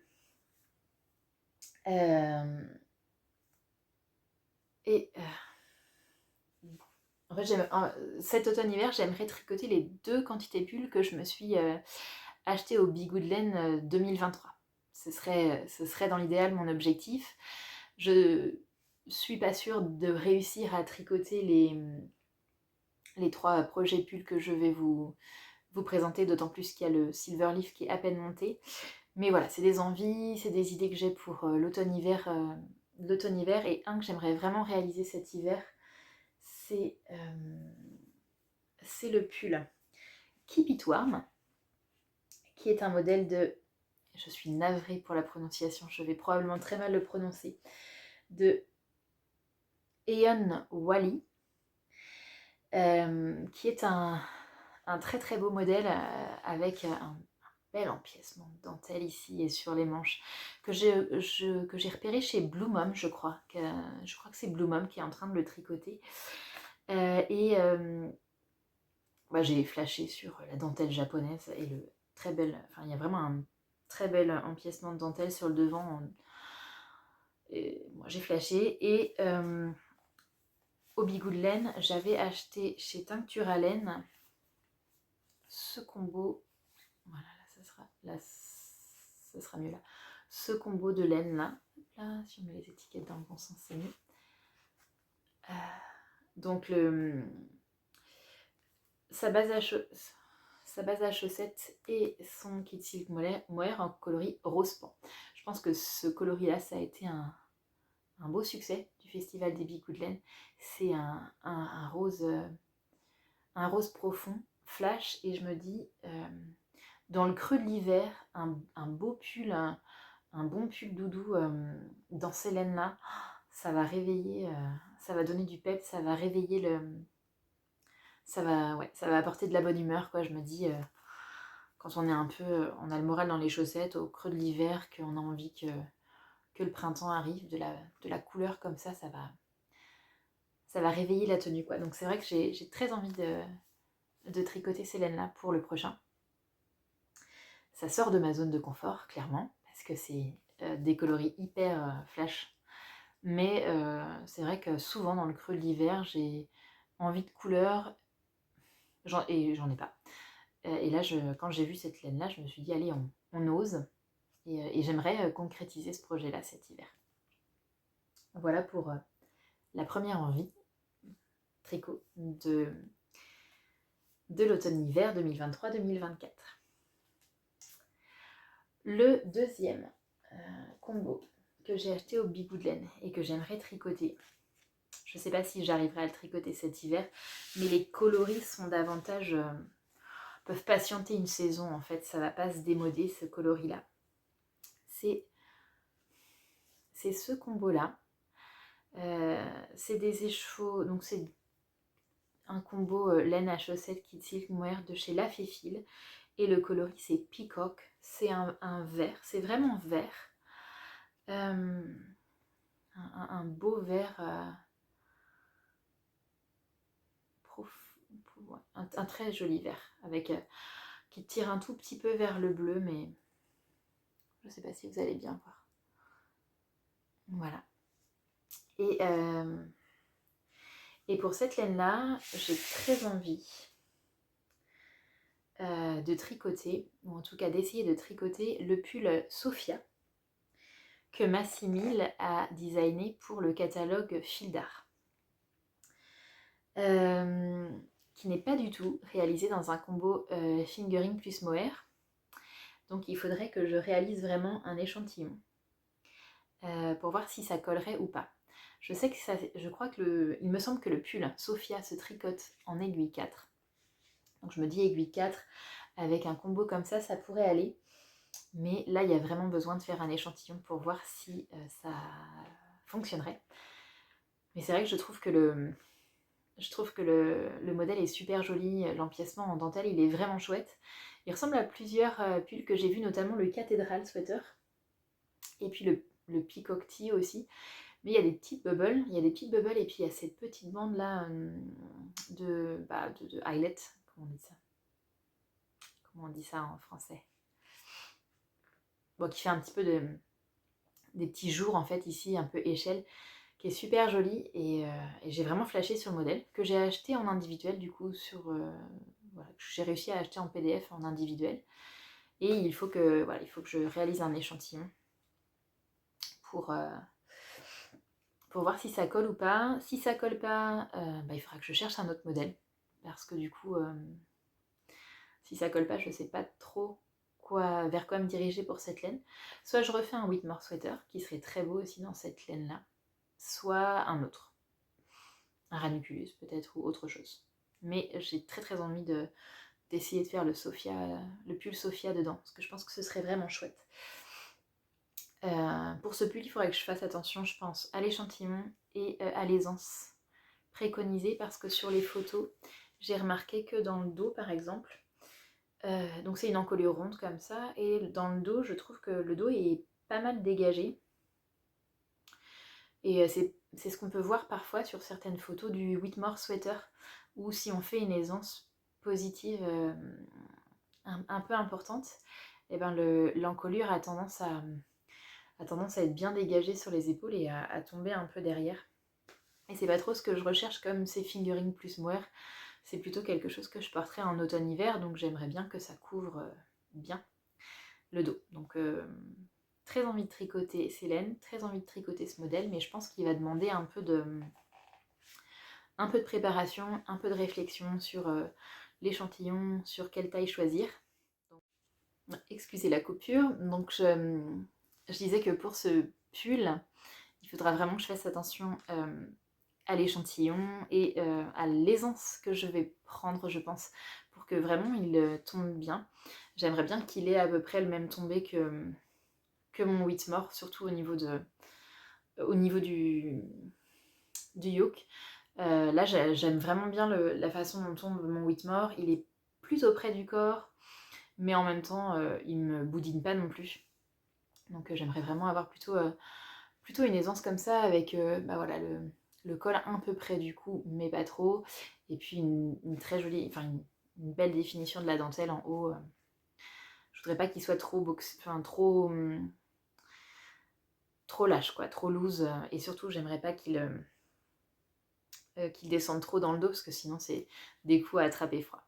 En fait, cet automne-hiver, j'aimerais tricoter les 2 quantités pulls que je me suis acheté au Bigoudlaine 2023. Ce serait dans l'idéal mon objectif. Je suis pas sûre de réussir à tricoter les 3 projets pulls que je vais vous présenter, d'autant plus qu'il y a le Silverleaf qui est à peine monté. Mais voilà, c'est des envies, c'est des idées que j'ai pour l'automne-hiver, et un que j'aimerais vraiment réaliser cet hiver, c'est le pull Keep It Warm, qui est un modèle de, je suis navrée pour la prononciation, je vais probablement très mal le prononcer, de Eon Wally, qui est un très très beau modèle avec un bel empiècement de dentelle ici et sur les manches, que j'ai repéré chez Blue Mom, je crois que c'est Blue Mom qui est en train de le tricoter. J'ai flashé sur la dentelle japonaise et le très bel, enfin il y a vraiment un très bel empiècement de dentelle sur le devant. Et moi j'ai flashé, et au Bigoud de laine, j'avais acheté chez Tincture à laine ce combo. Voilà, ça sera mieux là. Ce combo de laine là. Là, si on met les étiquettes dans le bon sens, c'est mieux. Donc sa base à chaussettes et son kit silk mohair en coloris rose pan. Je pense que ce coloris là, ça a été un beau succès du festival des Bigoud de laine. C'est un rose profond, flash, et je me dis dans le creux de l'hiver, un beau pull, un bon pull doudou dans ces laines là, ça va réveiller, ça va donner du pep, ça va réveiller ça va apporter de la bonne humeur, quoi. Je me dis, quand on est on a le moral dans les chaussettes au creux de l'hiver, qu'on a envie que le printemps arrive, de la couleur comme ça va réveiller la tenue, quoi. Donc c'est vrai que j'ai très envie de tricoter ces laines-là pour le prochain. Ça sort de ma zone de confort, clairement, parce que c'est des coloris hyper flash. Mais c'est vrai que souvent dans le creux de l'hiver, j'ai envie de couleurs, et j'en ai pas. Et là, quand j'ai vu cette laine-là, je me suis dit, allez, on ose. Et j'aimerais concrétiser ce projet-là cet hiver. Voilà pour la première envie tricot de l'automne-hiver 2023-2024. Le deuxième combo que j'ai acheté au Bigoud de laine et que j'aimerais tricoter, je ne sais pas si j'arriverai à le tricoter cet hiver, mais les coloris sont davantage... peuvent patienter une saison, en fait, ça ne va pas se démoder, ce coloris-là. C'est ce combo-là. C'est des échevaux, donc c'est un combo laine à chaussettes kit silk mohair de chez La Féfile, Et le coloris c'est Peacock, c'est un vert, c'est vraiment vert. Un beau vert, ouais, un très joli vert, avec, qui tire un tout petit peu vers le bleu, mais je ne sais pas si vous allez bien voir. Voilà. Et pour cette laine-là, j'ai très envie de tricoter, ou en tout cas d'essayer de tricoter le pull Sophia que Massimil a designé pour le catalogue Fil d'Art. Qui n'est pas du tout réalisé dans un combo fingering plus mohair. Donc il faudrait que je réalise vraiment un échantillon pour voir si ça collerait ou pas. Je sais que je crois que il me semble que le pull Sophia se tricote en aiguille 4. Donc je me dis aiguille 4 avec un combo comme ça pourrait aller. Mais là, il y a vraiment besoin de faire un échantillon pour voir si ça fonctionnerait. Mais c'est vrai que je trouve que le modèle est super joli, l'empiècement en dentelle, il est vraiment chouette. Il ressemble à plusieurs pulls que j'ai vus, notamment le Cathedral Sweater, et puis le Peacock Tee aussi. Mais il y a des petites bubbles, et puis il y a cette petite bande là de eyelet, comment on dit ça en français, bon, qui fait un petit peu des petits jours en fait ici, un peu échelle, qui est super joli, et j'ai vraiment flashé sur le modèle, que j'ai acheté en individuel du coup, voilà, que j'ai réussi à acheter en PDF en individuel, et il faut que je réalise un échantillon pour voir si ça colle ou pas. Si ça colle pas, il faudra que je cherche un autre modèle, parce que du coup, si ça colle pas, je sais pas trop vers quoi me diriger pour cette laine. Soit je refais un Whitmore Sweater, qui serait très beau aussi dans cette laine-là, soit un autre. Un ranunculus peut-être, ou autre chose. Mais j'ai très très envie d'essayer de faire le pull Sophia dedans, parce que je pense que ce serait vraiment chouette. Pour ce pull, il faudrait que je fasse attention, je pense, à l'échantillon et à l'aisance préconisée, parce que sur les photos, j'ai remarqué que dans le dos, par exemple, donc c'est une encolure ronde comme ça, et dans le dos, je trouve que le dos est pas mal dégagé. Et c'est ce qu'on peut voir parfois sur certaines photos du Whitmore Sweater, où si on fait une aisance positive un peu importante, et ben l'encolure a tendance à être bien dégagée sur les épaules et à tomber un peu derrière. Et c'est pas trop ce que je recherche comme ces fingering plus mohair, c'est plutôt quelque chose que je porterai en automne-hiver, donc j'aimerais bien que ça couvre bien le dos. Donc très envie de tricoter ces laines, très envie de tricoter ce modèle, mais je pense qu'il va demander un peu de préparation, un peu de réflexion sur l'échantillon, sur quelle taille choisir. Donc, excusez la coupure. Donc je disais que pour ce pull, il faudra vraiment que je fasse attention à l'échantillon et à l'aisance que je vais prendre, je pense, pour que vraiment il tombe bien. J'aimerais bien qu'il ait à peu près le même tombé que mon Whitmore, surtout au niveau du yoke. Là, j'aime vraiment bien la façon dont tombe mon Whitmore. Il est plutôt près du corps, mais en même temps, il me boudine pas non plus. Donc j'aimerais vraiment avoir plutôt une aisance comme ça, avec voilà, le col un peu près du cou, mais pas trop. Et puis une très jolie, enfin une belle définition de la dentelle en haut. Je voudrais pas qu'il soit trop trop lâche, quoi, trop loose. Et surtout, j'aimerais pas qu'il descende trop dans le dos, parce que sinon c'est des coups à attraper froid.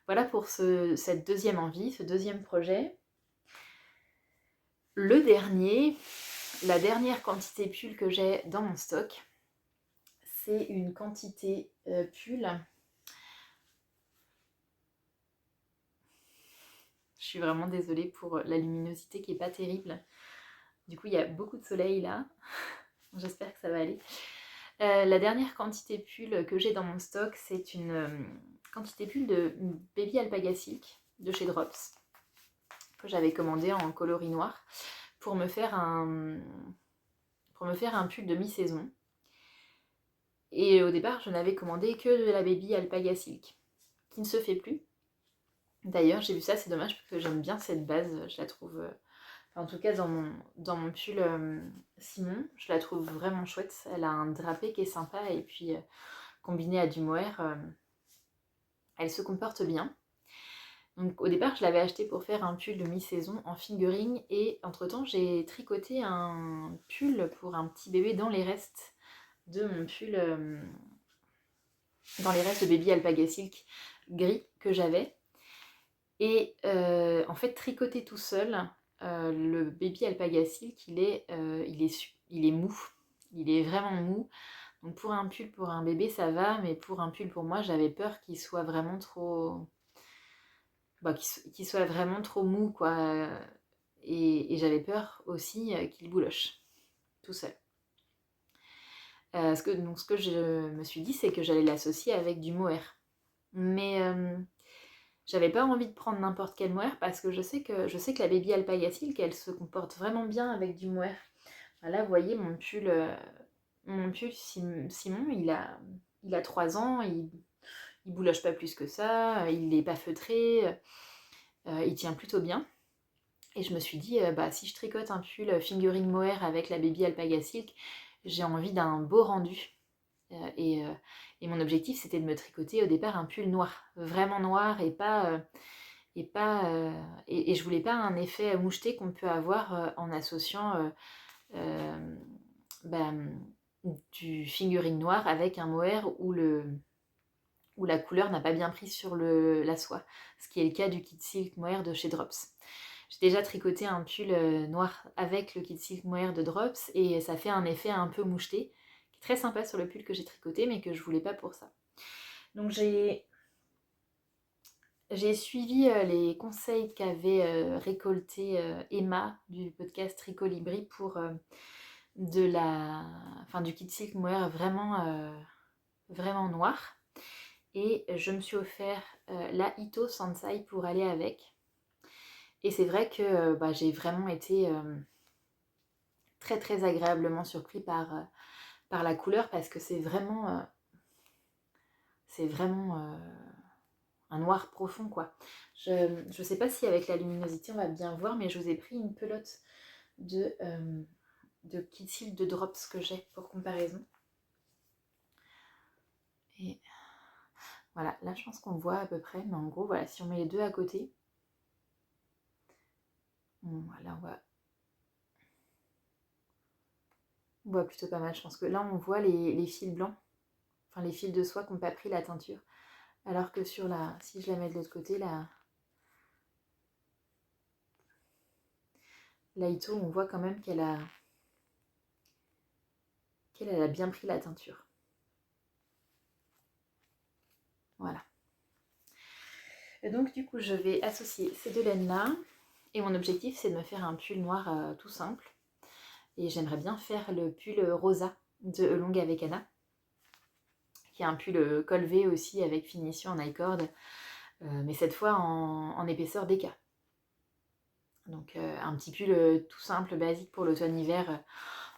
Voilà pour cette deuxième envie, ce deuxième projet. Le dernier, la dernière quantité pull que j'ai dans mon stock, c'est une quantité pull. Je suis vraiment désolée pour la luminosité qui n'est pas terrible. Du coup, il y a beaucoup de soleil là. J'espère que ça va aller. La dernière quantité pull que j'ai dans mon stock, c'est une quantité pull de Baby Alpaga Silk de chez Drops, que j'avais commandé en coloris noir pour me faire un pull de mi-saison. Et au départ, je n'avais commandé que de la Baby Alpaga Silk, qui ne se fait plus. D'ailleurs, j'ai vu ça, c'est dommage parce que j'aime bien cette base, je la trouve... en tout cas, dans mon pull Simon, je la trouve vraiment chouette. Elle a un drapé qui est sympa et puis combiné à du mohair, elle se comporte bien. Donc au départ, je l'avais acheté pour faire un pull de mi-saison en fingering et entre-temps, j'ai tricoté un pull pour un petit bébé dans les restes de mon pull, dans les restes de baby alpaga silk gris que j'avais. Et en fait, tricoté tout seul, le baby alpaga silk, il est mou. Il est vraiment mou. Donc pour un pull pour un bébé, ça va, mais pour un pull pour moi, j'avais peur qu'il soit vraiment trop... qu'il soit vraiment trop mou, quoi. Et j'avais peur aussi qu'il bouloche tout seul. Donc ce que je me suis dit, c'est que j'allais l'associer avec du mohair. Mais j'avais pas envie de prendre n'importe quel mohair parce que je sais que la baby alpaga silk, elle se comporte vraiment bien avec du mohair. Là, vous voyez, mon pull Simon, il a 3 ans, il bouloche pas plus que ça, il n'est pas feutré, il tient plutôt bien. Et je me suis dit, si je tricote un pull fingering mohair avec la baby alpaga silk, j'ai envie d'un beau rendu. Et mon objectif, c'était de me tricoter au départ un pull noir, vraiment noir et pas... et je voulais pas un effet moucheté qu'on peut avoir en associant bah, du fingering noir avec un mohair où la couleur n'a pas bien pris sur la soie, ce qui est le cas du kit silk mohair de chez Drops. J'ai déjà tricoté un pull noir avec le kit silk mohair de Drops et ça fait un effet un peu moucheté, qui est très sympa sur le pull que j'ai tricoté mais que je voulais pas pour ça. Donc j'ai suivi les conseils qu'avait récolté Emma du podcast Tricolibri pour du kit silk mohair vraiment noir. Et je me suis offert la Ito Sansai pour aller avec. Et c'est vrai que j'ai vraiment été très très agréablement surpris par la couleur parce que c'est vraiment un noir profond, quoi. Je sais pas si avec la luminosité on va bien voir, mais je vous ai pris une pelote de kit silk de Drops que j'ai pour comparaison. Et voilà, là je pense qu'on voit à peu près, mais en gros, voilà, si on met les deux à côté, là on voit plutôt pas mal. Je pense que là on voit les fils blancs, enfin les fils de soie qui n'ont pas pris la teinture. Alors que si je la mets de l'autre côté, la Ito, on voit quand même qu'elle a bien pris la teinture. Voilà. Et donc du coup, je vais associer ces deux laines-là. Et mon objectif, c'est de me faire un pull noir tout simple. Et j'aimerais bien faire le pull rosa de Long avec Anna, qui est un pull col V aussi avec finition en I-cord, mais cette fois en épaisseur DK. Donc un petit pull tout simple, basique pour l'automne-hiver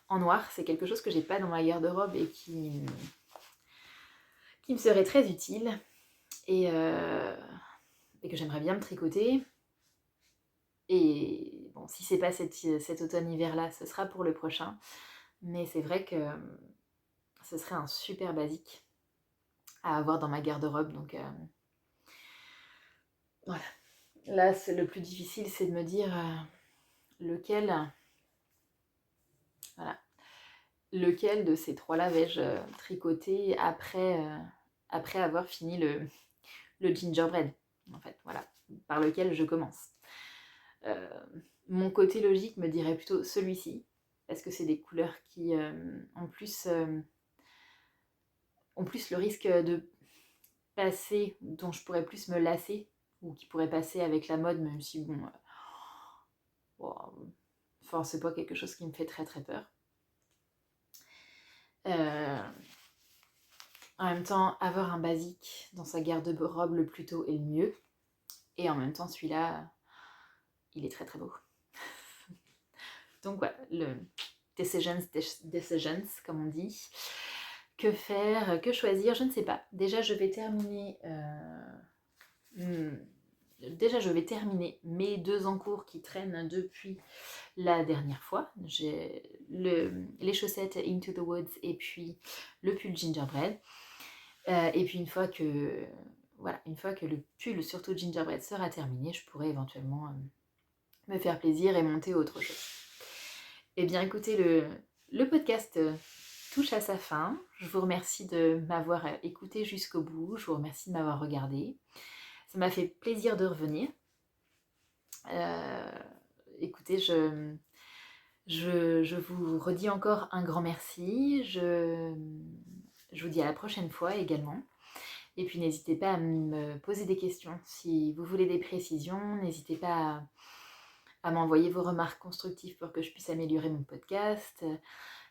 en noir. C'est quelque chose que j'ai pas dans ma garde-robe et qui me serait très utile et que j'aimerais bien me tricoter. Et bon, si c'est pas cet automne-hiver là, ce sera pour le prochain. Mais c'est vrai que ce serait un super basique à avoir dans ma garde-robe. Donc voilà. Là, le plus difficile, c'est de me dire lequel de ces trois-là vais-je tricoter après avoir fini le gingerbread, en fait, voilà, par lequel je commence. Mon côté logique me dirait plutôt celui-ci, parce que c'est des couleurs qui ont plus le risque de passer, dont je pourrais plus me lasser, ou qui pourrait passer avec la mode, même si enfin, c'est pas quelque chose qui me fait très très peur. En même temps, avoir un basique dans sa garde-robe le plus tôt est le mieux. Et en même temps, celui-là, il est très très beau. Donc voilà, le decisions, comme on dit. Que faire, que choisir, je ne sais pas. Déjà, je vais terminer déjà je vais terminer mes 2 en cours qui traînent depuis la dernière fois. J'ai les chaussettes Into the Woods et puis le pull gingerbread. Et puis une fois que le pull surtout gingerbread sera terminé, je pourrai éventuellement me faire plaisir et monter autre chose. Eh bien écoutez, le podcast touche à sa fin. Je vous remercie de m'avoir écouté jusqu'au bout. Je vous remercie de m'avoir regardé. Ça m'a fait plaisir de revenir. Écoutez, je vous redis encore un grand merci. Je vous dis à la prochaine fois également. Et puis n'hésitez pas à me poser des questions. Si vous voulez des précisions, n'hésitez pas à m'envoyer vos remarques constructives pour que je puisse améliorer mon podcast.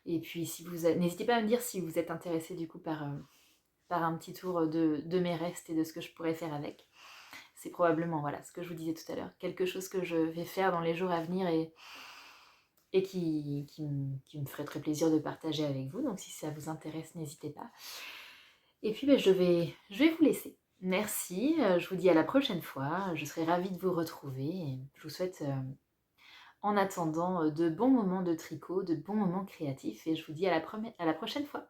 Et puis n'hésitez pas à me dire si vous êtes intéressé du coup par un petit tour de mes restes et de ce que je pourrais faire avec. C'est probablement, voilà, ce que je vous disais tout à l'heure, quelque chose que je vais faire dans les jours à venir et qui me ferait très plaisir de partager avec vous. Donc si ça vous intéresse, n'hésitez pas. Et puis je vais vous laisser. Merci, je vous dis à la prochaine fois. Je serai ravie de vous retrouver. Et je vous souhaite en attendant de bons moments de tricot, de bons moments créatifs. Et je vous dis à la prochaine fois.